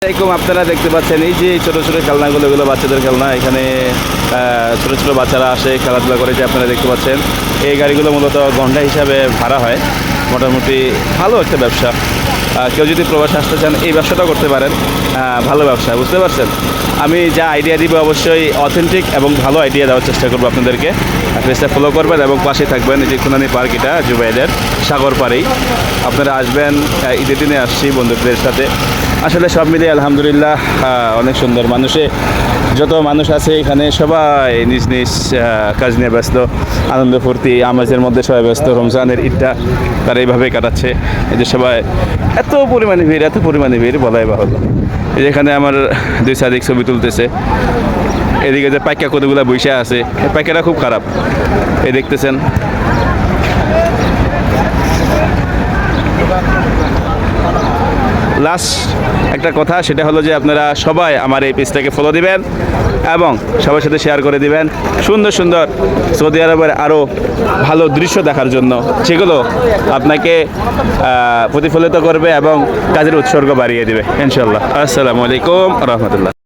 এরকম আপনারা দেখতে পাচ্ছেন এই যে ছোট ছোট খেলনাগুলো, এগুলো বাচ্চাদের খেলনা। এখানে ছোট ছোট বাচ্চারা আসে, খেলাধুলা করে, যে আপনারা দেখতে পাচ্ছেন। এই গাড়িগুলো মূলত ঘন্টা হিসাবে ভাড়া হয়। মোটামুটি ভালো একটা ব্যবসা। কেউ যদি প্রবাসে আসতে চান এই ব্যবসাটাও করতে পারেন। ভালো ব্যবসা, বুঝতে পারছেন। আমি যা আইডিয়া দিব অবশ্যই অথেন্টিক এবং ভালো আইডিয়া দেওয়ার চেষ্টা করবো আপনাদেরকে। পেজটা ফলো করবেন এবং পাশে থাকবেন। এই যে খুনানি পার্ক, এটা জুবাইলের সাগর পাড়েই। আপনারা আসবেন, ঈদের দিনে আসছি বন্ধুদের সাথে। আসলে সব মিলিয়ে আলহামদুলিল্লাহ অনেক সুন্দর। যত মানুষ আছে এখানে সবাই নিজ নিজ কাজ নিয়ে ব্যস্ত, আনন্দ ফুর্তি আমেজের মধ্যে সবাই ব্যস্ত। রমজানের ঈদটা তারা এইভাবে কাটাচ্ছে। এই যে সবাই এত পরিমাণে ভিড় বলাই বাহুল্য। যেখানে আমার দুই সাদিক ছবি তুলতেছে। এদিকে যে পাইকা কতগুলো বৈশা আছে, পাইকাটা খুব খারাপ, এই দেখতেছেন। লাস্ট একটা কথা, সেটা হলো যে আপনারা সবাই আমার এই পেজটাকে ফলো দিবেন এবং সবার সাথে শেয়ার করে দিবেন সুন্দর সুন্দর সৌদি আরবের আরও ভালো দৃশ্য দেখার জন্য, সেগুলো আপনাকে প্রতিফলিত করবে এবং কাজের উৎসর্গ বাড়িয়ে দেবে ইনশাল্লাহ। আসসালামু আলাইকুম রহমতুল্লাহ।